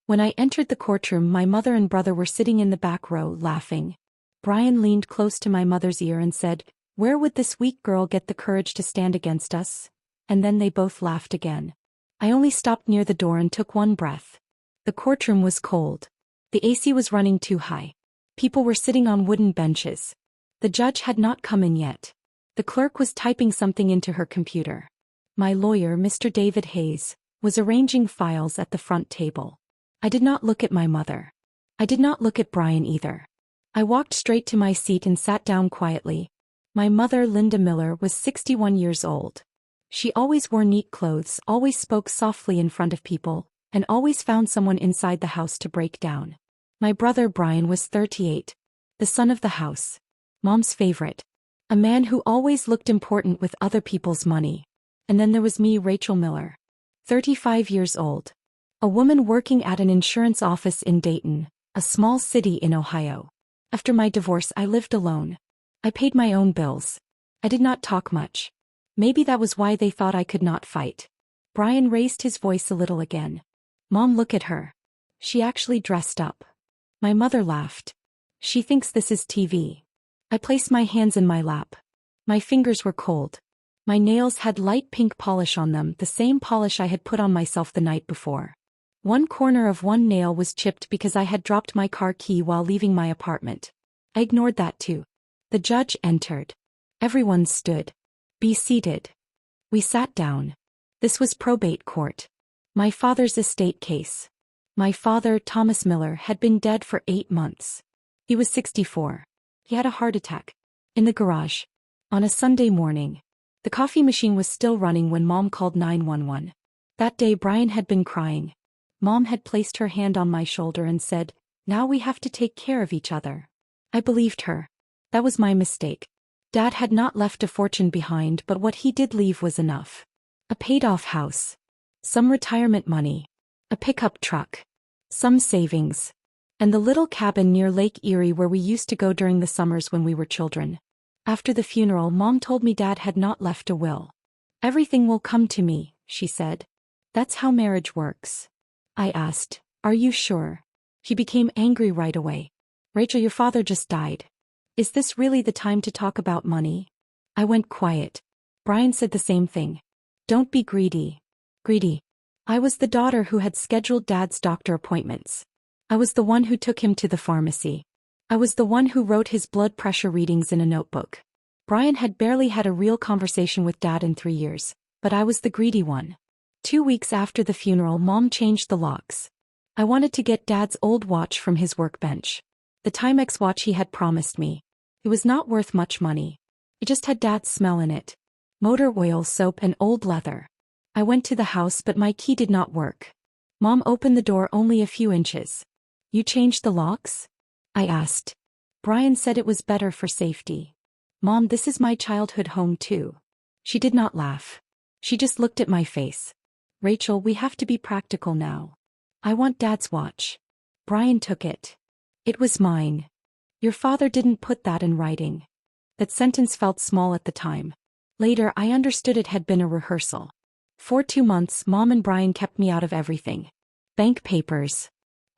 When I entered the courtroom, my mother and brother were sitting in the back row, laughing. Brian leaned close to my mother's ear and said, "Where would this weak girl get the courage to stand against us?" And then they both laughed again. I only stopped near the door and took one breath. The courtroom was cold. The AC was running too high. People were sitting on wooden benches. The judge had not come in yet. The clerk was typing something into her computer. My lawyer, Mr. David Hayes, was arranging files at the front table. I did not look at my mother. I did not look at Brian either. I walked straight to my seat and sat down quietly. My mother, Linda Miller, was 61 years old. She always wore neat clothes, always spoke softly in front of people, and always found someone inside the house to break down. My brother Brian was 38, the son of the house, Mom's favorite, a man who always looked important with other people's money. And then there was me, Rachel Miller, 35 years old, a woman working at an insurance office in Dayton, a small city in Ohio. After my divorce, I lived alone. I paid my own bills. I did not talk much. Maybe that was why they thought I could not fight. Brian raised his voice a little again. "Mom, look at her. She actually dressed up." My mother laughed. "She thinks this is TV." I placed my hands in my lap. My fingers were cold. My nails had light pink polish on them, the same polish I had put on myself the night before. One corner of one nail was chipped because I had dropped my car key while leaving my apartment. I ignored that too. The judge entered. Everyone stood. "Be seated." We sat down. This was probate court. My father's estate case. My father, Thomas Miller, had been dead for 8 months. He was 64. He had a heart attack. In the garage. On a Sunday morning. The coffee machine was still running when Mom called 911. That day Brian had been crying. Mom had placed her hand on my shoulder and said, "Now we have to take care of each other." I believed her. That was my mistake. Dad had not left a fortune behind, but what he did leave was enough. A paid-off house. Some retirement money. A pickup truck. Some savings. And the little cabin near Lake Erie where we used to go during the summers when we were children. After the funeral, Mom told me Dad had not left a will. "Everything will come to me," she said. "That's how marriage works." I asked, "Are you sure?" She became angry right away. "Rachel, your father just died. Is this really the time to talk about money?" I went quiet. Brian said the same thing. "Don't be greedy." Greedy. I was the daughter who had scheduled Dad's doctor appointments. I was the one who took him to the pharmacy. I was the one who wrote his blood pressure readings in a notebook. Brian had barely had a real conversation with Dad in 3 years, but I was the greedy one. 2 weeks after the funeral, Mom changed the locks. I wanted to get Dad's old watch from his workbench. The Timex watch he had promised me. It was not worth much money. It just had Dad's smell in it. Motor oil, soap, and old leather. I went to the house, but my key did not work. Mom opened the door only a few inches. "You changed the locks?" I asked. Brian said it was better for safety. "Mom, this is my childhood home too." She did not laugh. She just looked at my face. "Rachel, we have to be practical now. I want Dad's watch." Brian took it. "It was mine. Your father didn't put that in writing." That sentence felt small at the time. Later, I understood it had been a rehearsal. For 2 months, Mom and Brian kept me out of everything. Bank papers.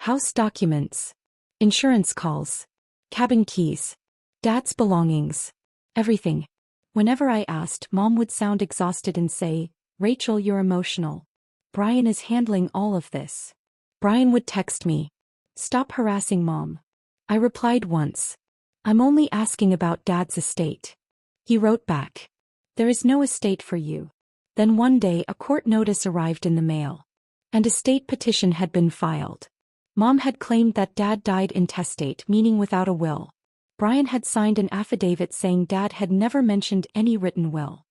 House documents. Insurance calls. Cabin keys. Dad's belongings. Everything. Whenever I asked, Mom would sound exhausted and say, "Rachel, you're emotional. Brian is handling all of this." Brian would text me, "Stop harassing Mom." I replied once, "I'm only asking about Dad's estate." He wrote back, "There is no estate for you." Then one day a court notice arrived in the mail. An estate petition had been filed. Mom had claimed that Dad died intestate, meaning without a will. Brian had signed an affidavit saying Dad had never mentioned any written will.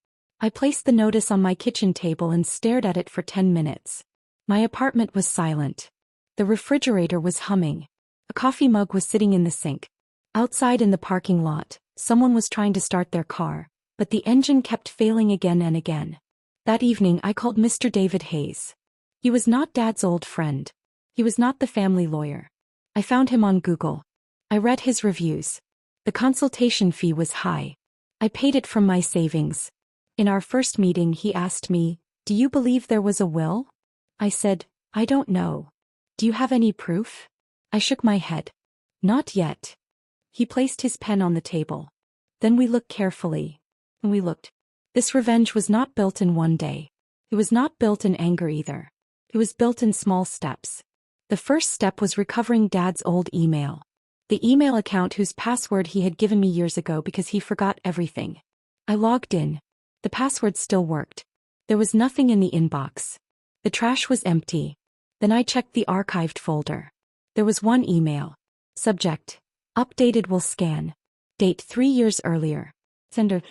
I placed the notice on my kitchen table and stared at it for 10 minutes. My apartment was silent. The refrigerator was humming. A coffee mug was sitting in the sink. Outside in the parking lot, someone was trying to start their car, but the engine kept failing again and again. That evening I called Mr. David Hayes. He was not Dad's old friend. He was not the family lawyer. I found him on Google. I read his reviews. The consultation fee was high. I paid it from my savings. In our first meeting he asked me, "Do you believe there was a will?" I said, "I don't know." Do you have any proof? I shook my head. Not yet. He placed his pen on the table. Then we looked carefully. And we looked. This revenge was not built in one day. It was not built in anger either. It was built in small steps. The first step was recovering Dad's old email. The email account whose password he had given me years ago because he forgot everything. I logged in. The password still worked. There was nothing in the inbox. The trash was empty. Then I checked the archived folder. There was one email. Subject: updated will scan. Date 3 years earlier. Sender: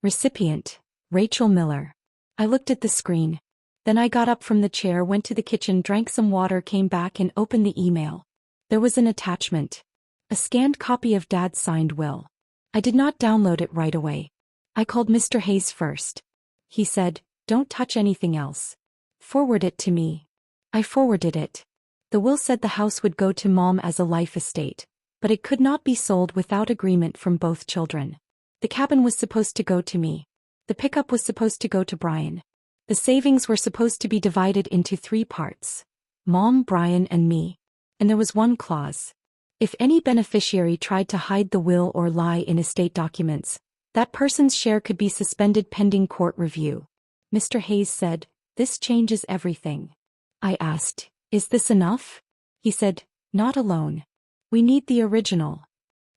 recipient: Rachel Miller. I looked at the screen. Then I got up from the chair, went to the kitchen, drank some water, came back and opened the email. There was an attachment. A scanned copy of Dad's signed will. I did not download it right away. I called Mr. Hayes first. He said, "Don't touch anything else. Forward it to me." I forwarded it. The will said the house would go to Mom as a life estate, but it could not be sold without agreement from both children. The cabin was supposed to go to me. The pickup was supposed to go to Brian. The savings were supposed to be divided into 3 parts: Mom, Brian, and me. And there was one clause. If any beneficiary tried to hide the will or lie in estate documents, that person's share could be suspended pending court review. Mr. Hayes said, "This changes everything." I asked, "Is this enough?" He said, "Not alone. We need the original."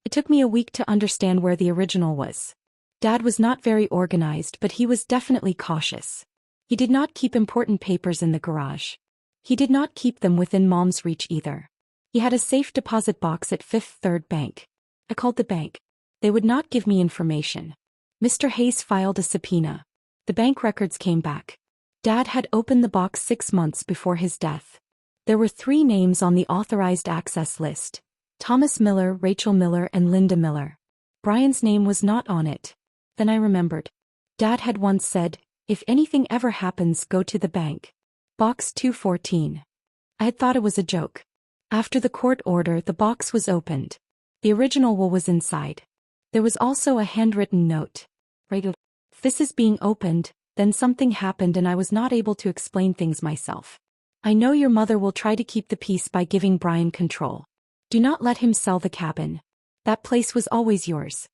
It took me a week to understand where the original was. Dad was not very organized, but he was definitely cautious. He did not keep important papers in the garage. He did not keep them within Mom's reach either. He had a safe deposit box at Fifth Third Bank. I called the bank. They would not give me information. Mr. Hayes filed a subpoena. The bank records came back. Dad had opened the box 6 months before his death. There were 3 names on the authorized access list: Thomas Miller, Rachel Miller, and Linda Miller. Brian's name was not on it. Then I remembered. Dad had once said, "If anything ever happens, go to the bank. Box 214. I had thought it was a joke. After the court order, the box was opened. The original will was inside. There was also a handwritten note. This is being opened, then something happened and I was not able to explain things myself. I know your mother will try to keep the peace by giving Brian control. Do not let him sell the cabin. That place was always yours."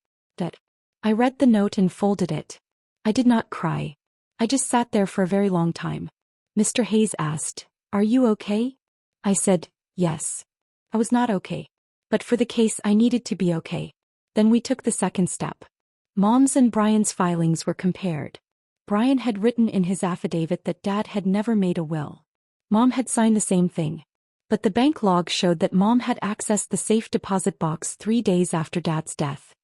I read the note and folded it. I did not cry. I just sat there for a very long time. Mr. Hayes asked, "Are you okay?" I said, "Yes." I was not okay. But for the case I needed to be okay. Then we took the second step. Mom's and Brian's filings were compared. Brian had written in his affidavit that Dad had never made a will. Mom had signed the same thing. But the bank log showed that Mom had accessed the safe deposit box 3 days after Dad's death.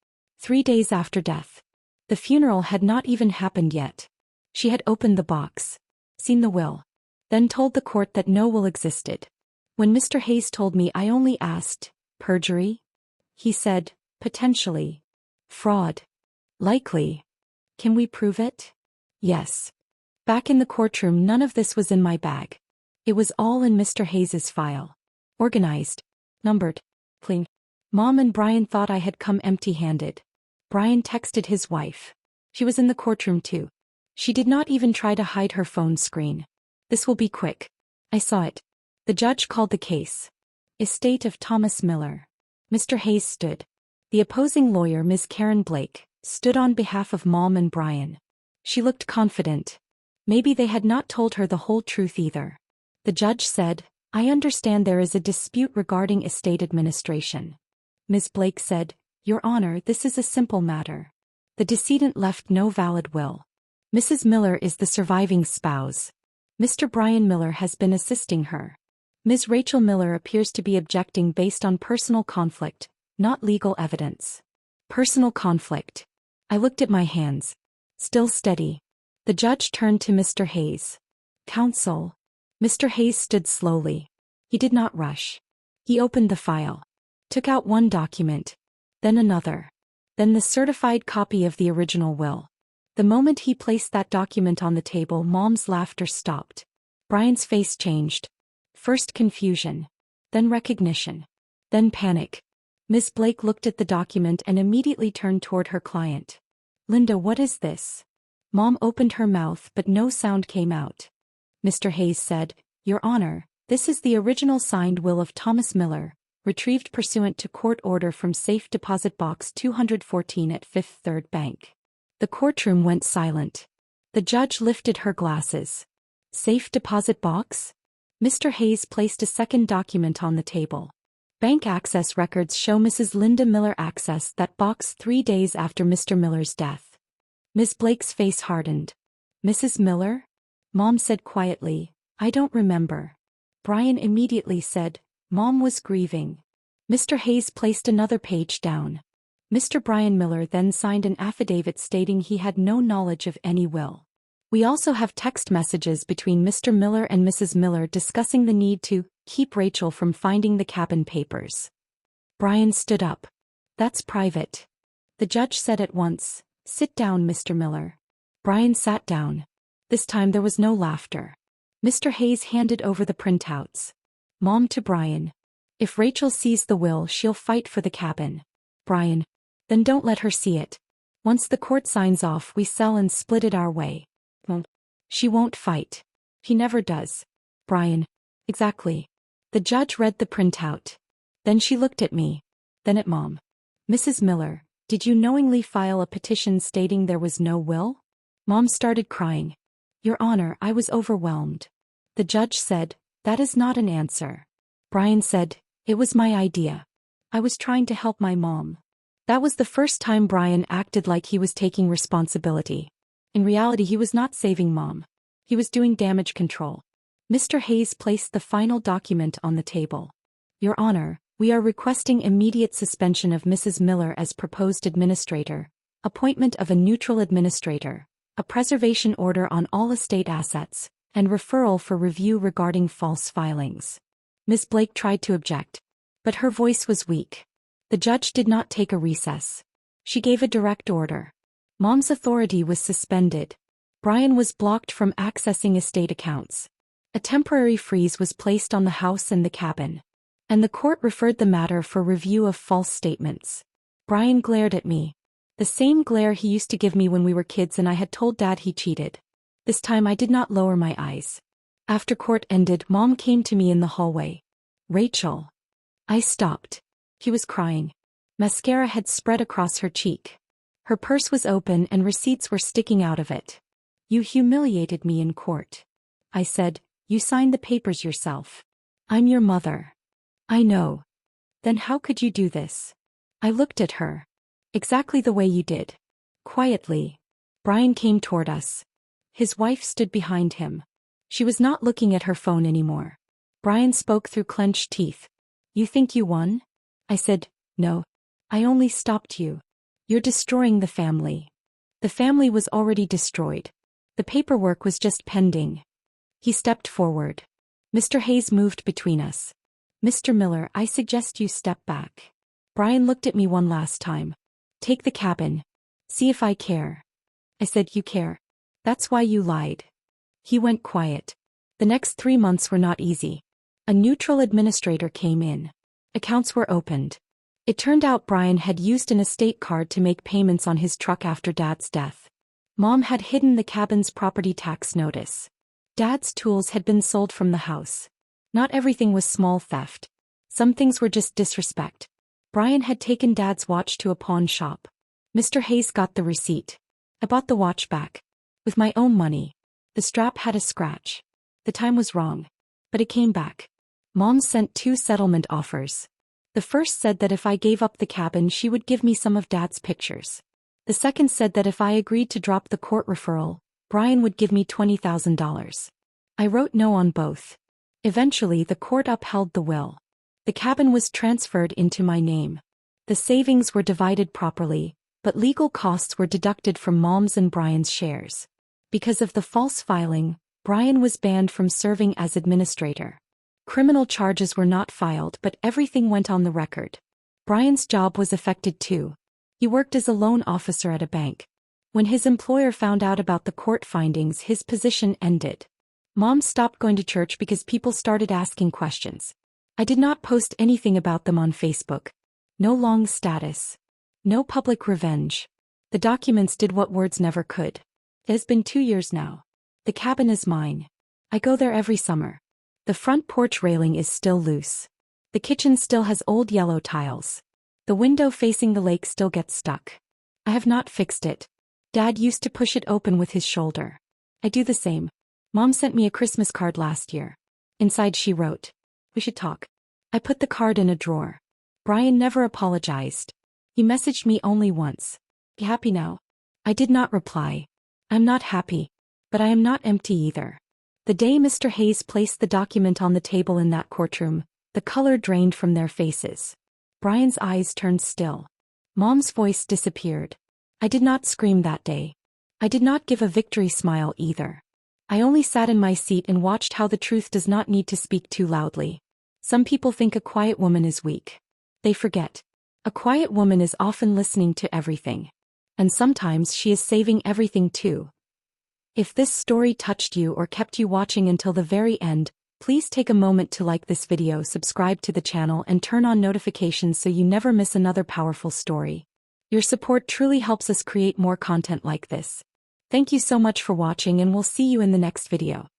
3 days after death. The funeral had not even happened yet. She had opened the box, seen the will, then told the court that no will existed. When Mr. Hayes told me, I only asked, "Perjury?" He said, "Potentially. Fraud. Likely. Can we prove it?" Yes. Back in the courtroom, none of this was in my bag. It was all in Mr. Hayes's file. Organized. Numbered. Clean. Mom and Brian thought I had come empty-handed. Brian texted his wife. She was in the courtroom too. She did not even try to hide her phone screen. "This will be quick." I saw it. The judge called the case. Estate of Thomas Miller. Mr. Hayes stood. The opposing lawyer, Ms. Karen Blake, stood on behalf of Mom and Brian. She looked confident. Maybe they had not told her the whole truth either. The judge said, "I understand there is a dispute regarding estate administration." Ms. Blake said, "Your Honor, this is a simple matter. The decedent left no valid will. Mrs. Miller is the surviving spouse. Mr. Brian Miller has been assisting her. Ms. Rachel Miller appears to be objecting based on personal conflict, not legal evidence." Personal conflict. I looked at my hands. Still steady. The judge turned to Mr. Hayes. "Counsel." Mr. Hayes stood slowly. He did not rush. He opened the file. Took out one document. Then another. Then the certified copy of the original will. The moment he placed that document on the table, Mom's laughter stopped. Brian's face changed. First confusion. Then recognition. Then panic. Ms. Blake looked at the document and immediately turned toward her client. "Linda, what is this?" Mom opened her mouth but no sound came out. Mr. Hayes said, "Your Honor, This is the original signed will of Thomas Miller, retrieved pursuant to court order from Safe Deposit Box 214 at Fifth Third Bank. The courtroom went silent. The judge lifted her glasses. Safe deposit box? Mr. Hayes placed a second document on the table. Bank access records show Mrs. Linda Miller accessed that box 3 days after Mr. Miller's death. Ms. Blake's face hardened. Mrs. Miller? Mom said quietly, I don't remember. Brian immediately said, Mom was grieving. Mr. Hayes placed another page down. Mr. Brian Miller then signed an affidavit stating he had no knowledge of any will. We also have text messages between Mr. Miller and Mrs. Miller discussing the need to keep Rachel from finding the cabin papers. Brian stood up. That's private. The judge said at once, Sit down, Mr. Miller. Brian sat down. This time there was no laughter. Mr. Hayes handed over the printouts. Mom to Brian. If Rachel sees the will, she'll fight for the cabin. Brian. Then don't let her see it. Once the court signs off, we sell and split it our way. She won't fight. He never does. Brian. Exactly. The judge read the printout. Then she looked at me. Then at Mom. Mrs. Miller, did you knowingly file a petition stating there was no will? Mom started crying. Your Honor, I was overwhelmed. The judge said, that is not an answer. Brian said, it was my idea. I was trying to help my mom. That was the first time Brian acted like he was taking responsibility. In reality, he was not saving Mom. He was doing damage control. Mr. Hayes placed the final document on the table. Your Honor, we are requesting immediate suspension of Mrs. Miller as proposed administrator, appointment of a neutral administrator, a preservation order on all estate assets, and referral for review regarding false filings. Ms. Blake tried to object, but her voice was weak. The judge did not take a recess. She gave a direct order. Mom's authority was suspended. Brian was blocked from accessing estate accounts. A temporary freeze was placed on the house and the cabin. And the court referred the matter for review of false statements. Brian glared at me. The same glare he used to give me when we were kids and I had told Dad he cheated. This time I did not lower my eyes. After court ended, Mom came to me in the hallway. Rachel. I stopped. He was crying. Mascara had spread across her cheek. Her purse was open and receipts were sticking out of it. You humiliated me in court. I said, you signed the papers yourself. I'm your mother. I know. Then how could you do this? I looked at her. Exactly the way you did. Quietly. Brian came toward us. His wife stood behind him. She was not looking at her phone anymore. Brian spoke through clenched teeth. You think you won? I said, no. I only stopped you. You're destroying the family. The family was already destroyed. The paperwork was just pending. He stepped forward. Mr. Hayes moved between us. Mr. Miller, I suggest you step back. Brian looked at me one last time. Take the cabin. See if I care. I said, you care. That's why you lied. He went quiet. The next 3 months were not easy. A neutral administrator came in. Accounts were opened. It turned out Brian had used an estate card to make payments on his truck after Dad's death. Mom had hidden the cabin's property tax notice. Dad's tools had been sold from the house. Not everything was small theft. Some things were just disrespect. Brian had taken Dad's watch to a pawn shop. Mr. Hayes got the receipt. I bought the watch back. With my own money. The strap had a scratch. The time was wrong. But it came back. Mom sent 2 settlement offers. The first said that if I gave up the cabin she would give me some of Dad's pictures. The second said that if I agreed to drop the court referral, Brian would give me $20,000. I wrote no on both. Eventually the court upheld the will. The cabin was transferred into my name. The savings were divided properly, but legal costs were deducted from Mom's and Brian's shares. Because of the false filing, Brian was banned from serving as administrator. Criminal charges were not filed, but everything went on the record. Brian's job was affected too. He worked as a loan officer at a bank. When his employer found out about the court findings, his position ended. Mom stopped going to church because people started asking questions. I did not post anything about them on Facebook. No long status. No public revenge. The documents did what words never could. It has been 2 years now. The cabin is mine. I go there every summer. The front porch railing is still loose. The kitchen still has old yellow tiles. The window facing the lake still gets stuck. I have not fixed it. Dad used to push it open with his shoulder. I do the same. Mom sent me a Christmas card last year. Inside she wrote, "We should talk." I put the card in a drawer. Brian never apologized. He messaged me only once. "You happy now?" I did not reply. I'm not happy. But I am not empty either. The day Mr. Hayes placed the document on the table in that courtroom, the color drained from their faces. Brian's eyes turned still. Mom's voice disappeared. I did not scream that day. I did not give a victory smile either. I only sat in my seat and watched how the truth does not need to speak too loudly. Some people think a quiet woman is weak. They forget. A quiet woman is often listening to everything. And sometimes she is saving everything too. If this story touched you or kept you watching until the very end, please take a moment to like this video, subscribe to the channel, and turn on notifications so you never miss another powerful story. Your support truly helps us create more content like this. Thank you so much for watching, and we'll see you in the next video.